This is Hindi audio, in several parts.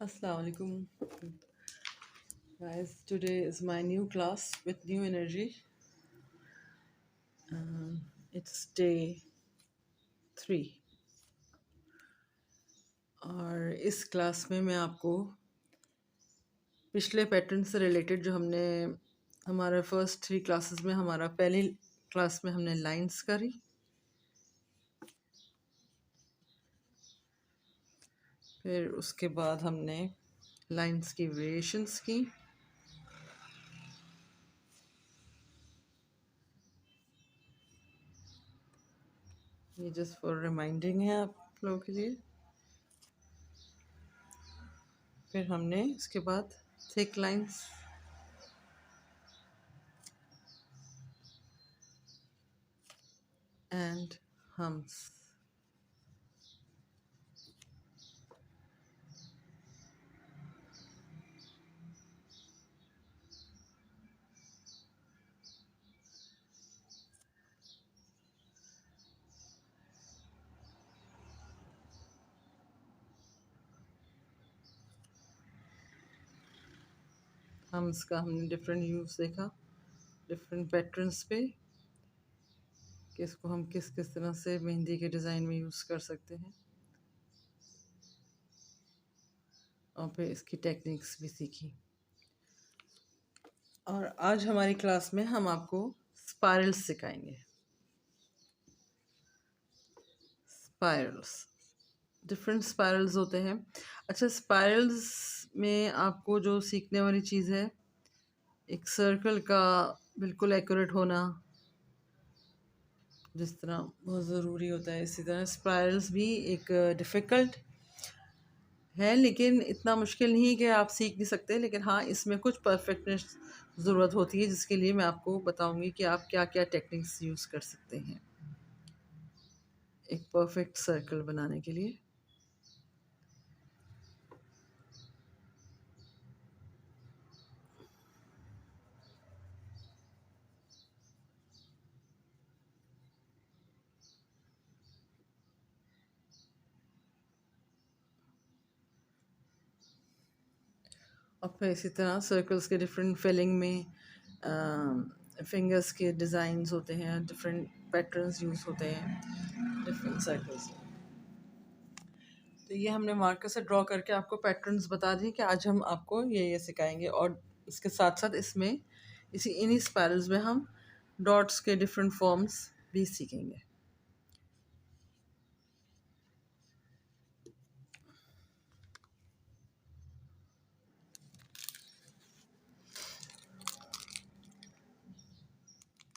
Assalamu alaikum, guys. Today is my new class with new energy. It's day 3 और इस क्लास में मैं आपको पिछले पैटर्न से रिलेटेड जो हमने हमारा फर्स्ट 3 क्लासेस में हमारा पहली क्लास में हमने लाइंस करी, फिर उसके बाद हमने लाइंस की वेरिएशंस की, ये जस्ट फॉर रिमाइंडिंग है आप लोगों के लिए। फिर हमने इसके बाद thick lines, and hums. Hums का हमने डिफरेंट यूज़ देखा डिफरेंट पैटर्न्स पे कि इसको हम किस किस तरह से मेहंदी के डिज़ाइन में यूज़ कर सकते हैं, और फिर इसकी टेक्निक्स भी सीखी। और आज हमारी क्लास में हम आपको स्पाइरल्स सिखाएंगे। स्पाइरल्स, डिफरेंट स्पाइरल्स होते हैं। अच्छा, स्पाइरल्स में आपको जो सीखने वाली चीज़ है, एक सर्कल का बिल्कुल एक्यूरेट होना जिस तरह बहुत ज़रूरी होता है, इसी तरह स्पाइरल्स भी एक डिफ़िकल्ट है, लेकिन इतना मुश्किल नहीं कि आप सीख नहीं सकते। लेकिन हाँ, इसमें कुछ परफेक्टनेस ज़रूरत होती है, जिसके लिए मैं आपको बताऊंगी कि आप क्या क्या टेक्निक्स यूज़ कर सकते हैं एक परफेक्ट सर्कल बनाने के लिए। और फिर इसी तरह सर्कल्स के डिफरेंट फिलिंग में फिंगर्स के डिज़ाइंस होते हैं, डिफरेंट पैटर्न्स यूज़ होते हैं डिफरेंट सर्कल्स में। तो ये हमने मार्कर से ड्रॉ करके आपको पैटर्न्स बता दिए कि आज हम आपको ये सिखाएंगे। और इसके साथ साथ इसमें इन्हीं स्पाइरल्स में हम डॉट्स के डिफरेंट फॉर्म्स भी सीखेंगे।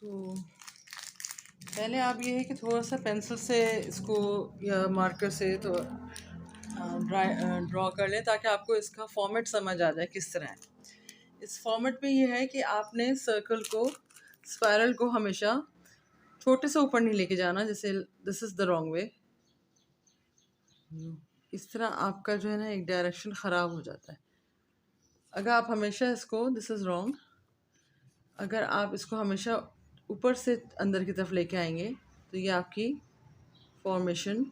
तो पहले आप ये है कि थोड़ा सा पेंसिल से इसको या मार्कर से तो ड्रॉ कर लें, ताकि आपको इसका फॉर्मेट समझ आ जाए किस तरह है। इस फॉर्मेट में ये है कि आपने सर्कल को, स्पाइरल को हमेशा छोटे से ऊपर नहीं लेके जाना, जैसे this is the wrong way. इस तरह आपका जो है ना एक डायरेक्शन ख़राब हो जाता है। अगर आप हमेशा इसको, दिस इज़ रॉन्ग, अगर आप इसको हमेशा ऊपर से अंदर की तरफ लेके आएंगे तो ये आपकी फॉर्मेशन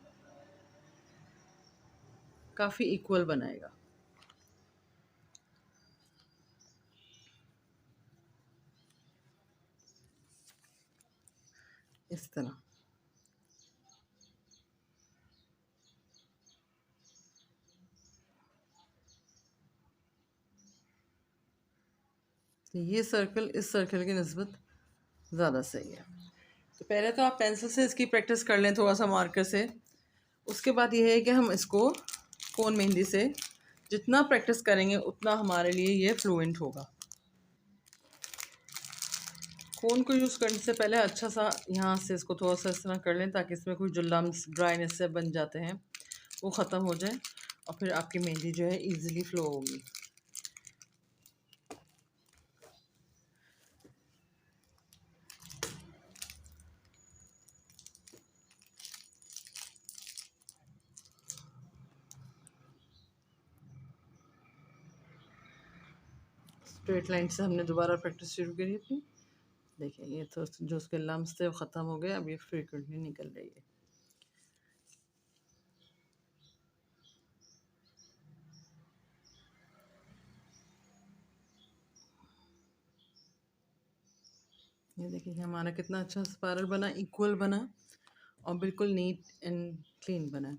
काफ़ी इक्वल बनाएगा। इस तरह तो ये सर्कल इस सर्कल की निस्बत ज़्यादा सही है। तो पहले तो आप पेंसिल से इसकी प्रैक्टिस कर लें, थोड़ा सा मार्कर से। उसके बाद ये है कि हम इसको कोन मेहंदी से जितना प्रैक्टिस करेंगे उतना हमारे लिए ये फ्लुएंट होगा। कोन को यूज़ करने से पहले अच्छा सा यहाँ से इसको थोड़ा सा इस तरह कर लें, ताकि इसमें कुछ जो लम्स ड्राइनेस से बन जाते हैं वो ख़त्म हो जाए, और फिर आपकी मेहंदी जो है इजीली फ्लो होगी। स्ट्रेट लाइन से हमने दोबारा प्रैक्टिस शुरू करी अपनी। देखिए, ये तो जो उसके लम्स थे वो ख़त्म हो गए, अब ये फ्रीक्वेंटली निकल रही है। ये देखिए हमारा कितना अच्छा स्पाइरल बना, इक्वल बना और बिल्कुल नीट एंड क्लीन बना।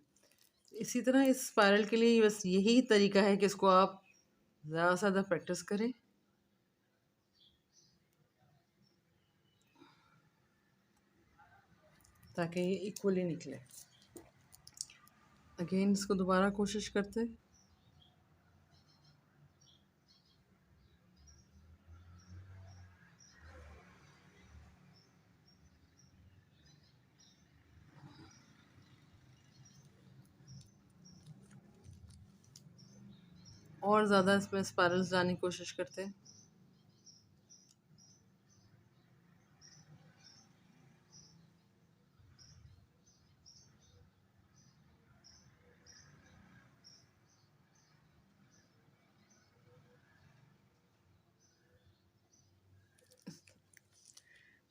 इसी तरह इस स्पाइरल के लिए बस यही तरीका है कि इसको आप ज़्यादा से ज़्यादा प्रैक्टिस करें ताकि ये इक्वली निकले। अगेन इसको दोबारा कोशिश करते। और ज़्यादा इसमें स्पाइरल्स लाने की कोशिश करते हैं।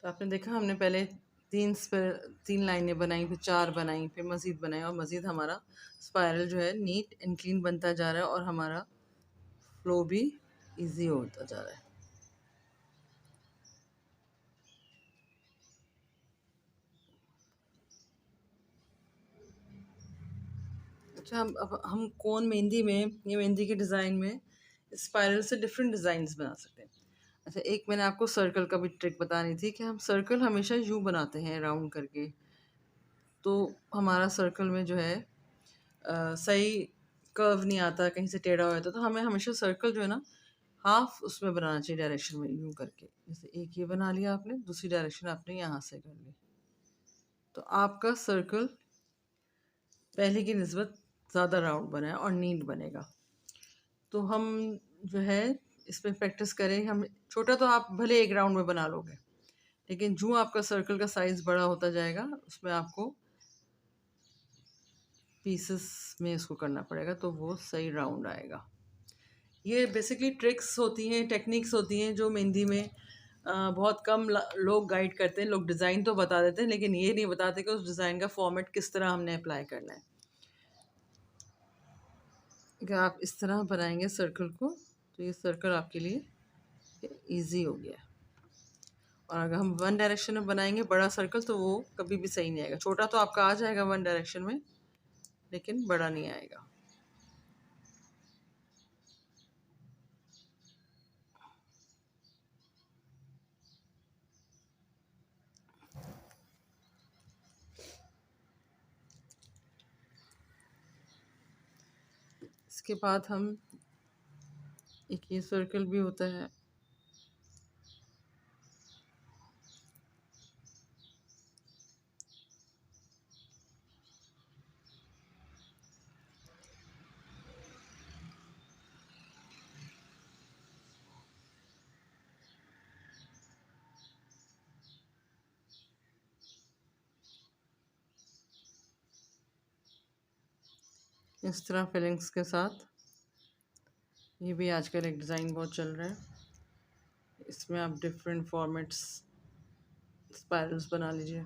तो आपने देखा हमने पहले तीन लाइनें बनाई, फिर 4 बनाई, फिर मज़ीद बनाई और मज़ीद हमारा स्पाइरल जो है नीट एंड क्लीन बनता जा रहा है और हमारा फ्लो भी इजी होता जा रहा है। अच्छा, अब हम कौन मेहंदी में, ये मेहंदी के डिज़ाइन में स्पाइरल से डिफरेंट डिज़ाइंस बना सकते हैं। अच्छा, एक मैंने आपको सर्कल का भी ट्रिक बतानी थी कि हम सर्कल हमेशा यूँ बनाते हैं राउंड करके, तो हमारा सर्कल में जो है सही कर्व नहीं आता, कहीं से टेढ़ा हो जाता, तो हमें हमेशा सर्कल जो है ना हाफ उसमें बनाना चाहिए डायरेक्शन में, यूँ करके। जैसे एक ये बना लिया आपने, दूसरी डायरेक्शन आपने यहाँ से कर ली, तो आपका सर्कल पहले की निस्बत ज़्यादा राउंड बना है और नीट बनेगा। तो हम जो है इसमें प्रैक्टिस करें। हम छोटा तो आप भले एक राउंड में बना लोगे, लेकिन जो आपका सर्कल का साइज़ बड़ा होता जाएगा उसमें आपको पीसेस में इसको करना पड़ेगा, तो वो सही राउंड आएगा। ये बेसिकली ट्रिक्स होती हैं, टेक्निक्स होती हैं जो मेहंदी में बहुत कम लोग गाइड करते हैं। लोग डिज़ाइन तो बता देते हैं लेकिन ये नहीं बताते कि उस डिज़ाइन का फॉर्मेट किस तरह हमने अप्लाई करना है। अगर आप इस तरह बनाएंगे सर्कल को तो ये सर्कल आपके लिए इजी हो गया। और अगर हम वन डायरेक्शन में बनाएंगे बड़ा सर्कल तो वो कभी भी सही नहीं आएगा। छोटा तो आपका आ जाएगा वन डायरेक्शन में, लेकिन बड़ा नहीं आएगा। इसके बाद हम एक ये सर्कल भी होता है, इस तरह फिलिंग्स के साथ। ये भी आजकल एक डिज़ाइन बहुत चल रहा है, इसमें आप डिफरेंट फॉर्मेट्स स्पाइरल्स बना लीजिए।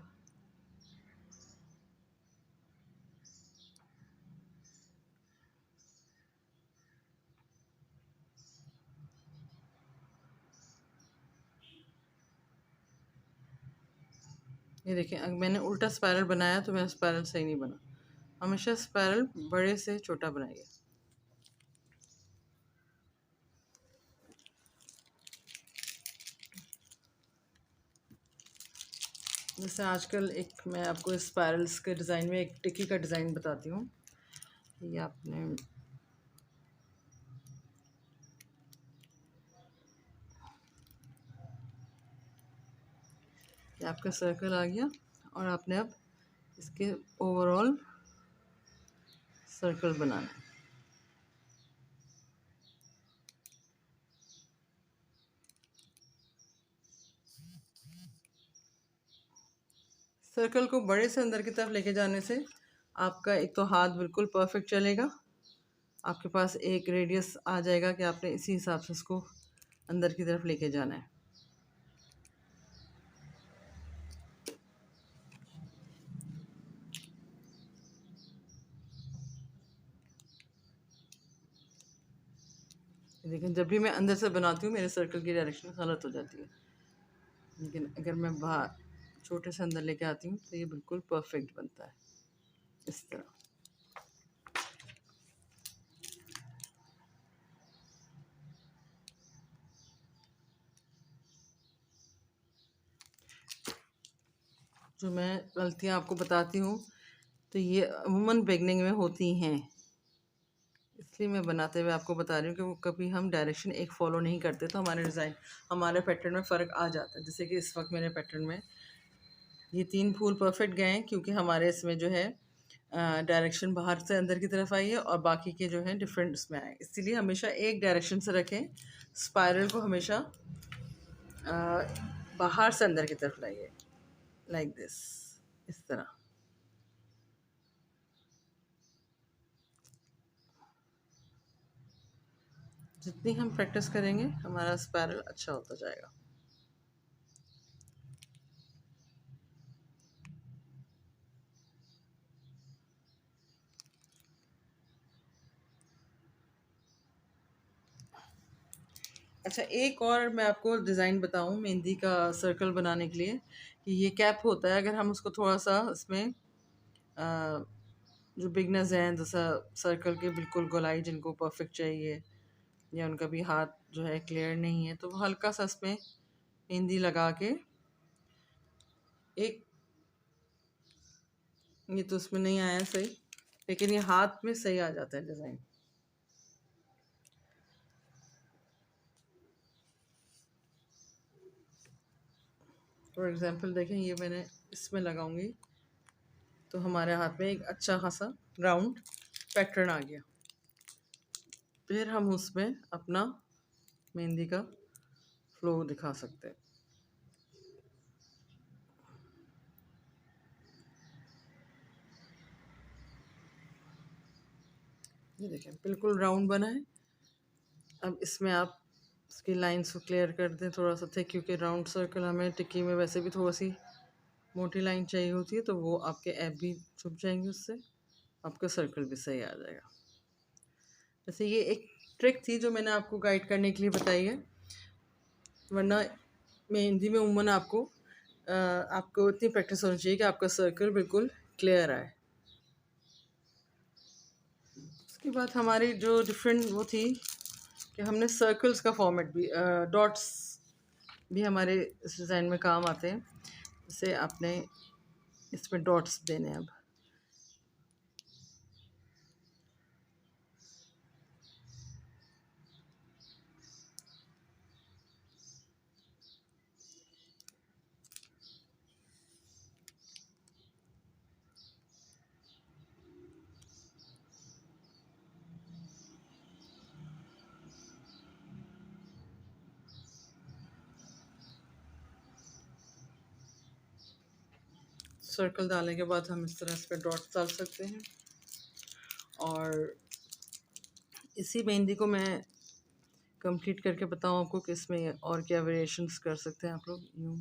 ये देखिए, अगर मैंने उल्टा स्पाइरल बनाया तो मेरा स्पाइरल सही नहीं बना। हमेशा स्पाइरल बड़े से छोटा बनाइए। जैसे आजकल एक मैं आपको स्पाइरल्स के डिज़ाइन में एक टिक्की का डिज़ाइन बताती हूँ। ये आपने ये आपका सर्कल आ गया और आपने अब इसके ओवरऑल सर्कल बनाना है। सर्कल को बड़े से अंदर की तरफ लेके जाने से आपका एक तो हाथ बिल्कुल परफेक्ट चलेगा, आपके पास एक रेडियस आ जाएगा कि आपने इसी हिसाब से इसको अंदर की तरफ लेके जाना है। लेकिन जब भी मैं अंदर से बनाती हूँ मेरे सर्कल की डायरेक्शन गलत हो जाती है। लेकिन अगर मैं बाहर छोटे से अंदर लेके आती हूँ तो ये बिल्कुल परफेक्ट बनता है इस तरह। जो मैं गलतियाँ आपको बताती हूँ तो ये अमूमन बिगनिंग में होती हैं, इसलिए मैं बनाते हुए आपको बता रही हूँ कि वो कभी हम डायरेक्शन एक फ़ॉलो नहीं करते तो हमारे डिज़ाइन, हमारे पैटर्न में फ़र्क आ जाता है। जैसे कि इस वक्त मेरे पैटर्न में ये 3 फूल परफेक्ट गए हैं क्योंकि हमारे इसमें जो है डायरेक्शन बाहर से अंदर की तरफ आई है और बाकी के जो हैं डिफरेंट उसमें आए। इसीलिए हमेशा एक डायरेक्शन से रखें, स्पाइरल को हमेशा बाहर से अंदर की तरफ लाइए, लाइक दिस, इस तरह। जितनी हम प्रैक्टिस करेंगे हमारा स्पाइरल अच्छा होता जाएगा। अच्छा, एक और मैं आपको डिज़ाइन बताऊं मेहंदी का सर्कल बनाने के लिए कि ये कैप होता है, अगर हम उसको थोड़ा सा इसमें जो बिगनर्स हैं जैसा सर्कल के बिल्कुल गोलाई जिनको परफेक्ट चाहिए या उनका भी हाथ जो है क्लियर नहीं है तो वो हल्का सा इसमें मेहंदी लगा के एक, ये तो उसमें नहीं आया सही लेकिन ये हाथ में सही आ जाता है डिज़ाइन। फॉर एग्जांपल देखें, ये मैंने इसमें लगाऊंगी तो हमारे हाथ में एक अच्छा खासा राउंड पैटर्न आ गया। फिर हम उसमें अपना मेहंदी का फ्लो दिखा सकते हैं। ये देखें बिल्कुल राउंड बना है। अब इसमें आप इसकी लाइंस को क्लियर कर दें थोड़ा सा थे, क्योंकि राउंड सर्कल हमें टिक्की में वैसे भी थोड़ी सी मोटी लाइन चाहिए होती है तो वो आपके ऐप भी छुप जाएंगे, उससे आपका सर्कल भी सही आ जाएगा। जैसे ये एक ट्रिक थी जो मैंने आपको गाइड करने के लिए बताई है, वरना मेहंदी में उम्मन आपको इतनी प्रैक्टिस होनी चाहिए कि आपका सर्कल बिल्कुल क्लियर आए। उसके बाद हमारी जो डिफरेंट वो थी कि हमने सर्कल्स का फॉर्मेट भी, डॉट्स भी हमारे इस डिज़ाइन में काम आते हैं। जैसे आपने इसमें डॉट्स देने हैं। अब सर्कल डालने के बाद हम इस तरह इस पर डॉट्स डाल सकते हैं। और इसी मेहंदी को मैं कंप्लीट करके बताऊँ आपको कि इसमें और क्या वेरिएशंस कर सकते हैं आप लोग। यूँ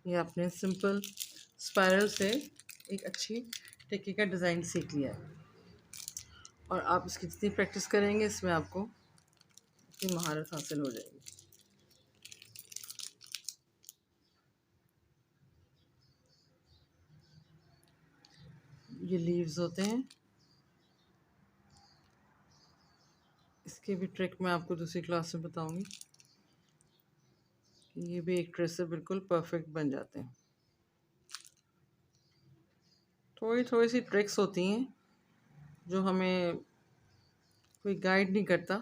ये आपने सिंपल स्पाइरल से एक अच्छी टिक्की का डिज़ाइन सीख लिया है। और आप इसकी जितनी प्रैक्टिस करेंगे इसमें आपको इतनी महारत हासिल हो जाएगी। ये लीव्स होते हैं, इसकी भी ट्रिक मैं आपको दूसरी क्लास में बताऊंगी। ये भी एक ट्रे से बिल्कुल परफेक्ट बन जाते हैं। थोड़ी थोड़ी सी ट्रिक्स होती हैं जो हमें कोई गाइड नहीं करता,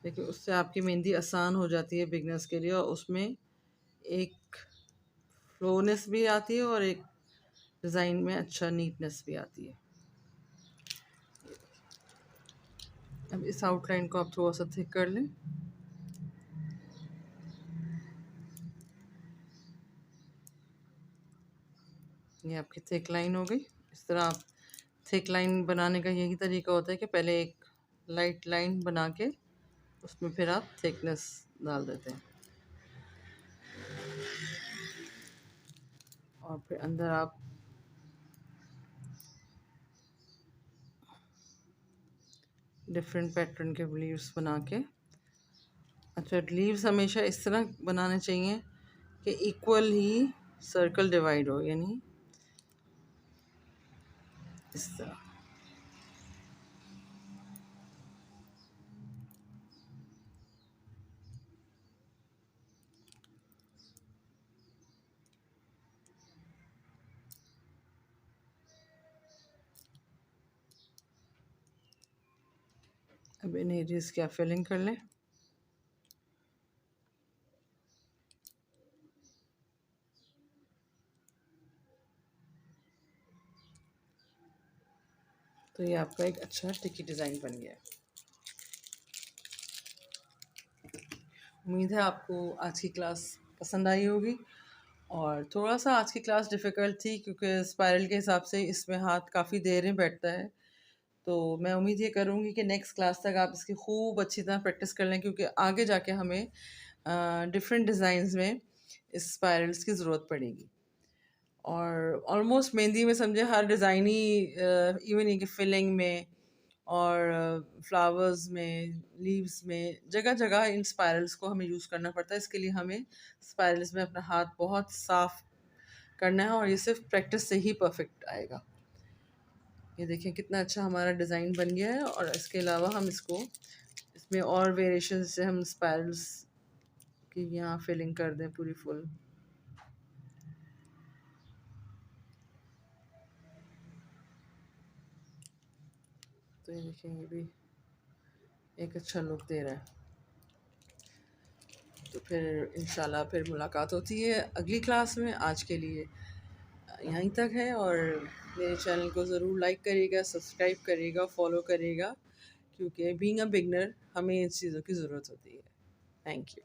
लेकिन उससे आपकी मेहंदी आसान हो जाती है बिगनर्स के लिए, और उसमें एक फ्लोनेस भी आती है और एक डिज़ाइन में अच्छा नीटनेस भी आती है। अब इस आउटलाइन को आप थोड़ा सा थिक कर लें। ये आपकी थिक लाइन हो गई। इस तरह आप थिक लाइन बनाने का यही तरीका होता है कि पहले एक लाइट लाइन बना के उसमें फिर आप थिकनेस डाल देते हैं और फिर अंदर आप डिफरेंट पैटर्न के लीव्स बना के। अच्छा, लीव्स हमेशा इस तरह बनाने चाहिए कि इक्वल ही सर्कल डिवाइड हो, यानी इस तरह। अब इन एरियाज की आप फिलिंग कर लें। तो ये आपका एक अच्छा टिकी डिज़ाइन बन गया। उम्मीद है आपको आज की क्लास पसंद आई होगी। और थोड़ा सा आज की क्लास डिफ़िकल्ट थी क्योंकि स्पाइरल के हिसाब से इसमें हाथ काफ़ी देर में बैठता है। तो मैं उम्मीद ये करूँगी कि नेक्स्ट क्लास तक आप इसकी खूब अच्छी तरह प्रैक्टिस कर लें, क्योंकि आगे जाके हमें डिफरेंट डिज़ाइंस में इस स्पाइरल्स की ज़रूरत पड़ेगी। और ऑलमोस्ट मेहंदी में समझे हर डिज़ाइन ही इवन ये कि फिलिंग में और फ्लावर्स में, लीव्स में, जगह जगह इन स्पाइरल्स को हमें यूज़ करना पड़ता है। इसके लिए हमें स्पाइरल्स में अपना हाथ बहुत साफ करना है और ये सिर्फ प्रैक्टिस से ही परफेक्ट आएगा। ये देखें कितना अच्छा हमारा डिज़ाइन बन गया है। और इसके अलावा हम इसको इसमें और वेरिएशन से हम स्पाइरल्स की यहाँ फिलिंग कर दें पूरी फुल। तो ये देखें, ये भी एक अच्छा लुक दे रहा है। तो फिर इंशाल्लाह फिर मुलाकात होती है अगली क्लास में। आज के लिए यहीं तक है। और मेरे चैनल को ज़रूर लाइक करिएगा, सब्सक्राइब करिएगा, फॉलो करिएगा, क्योंकि बीइंग अ बिगनर हमें इन चीज़ों की ज़रूरत होती है। Thank you.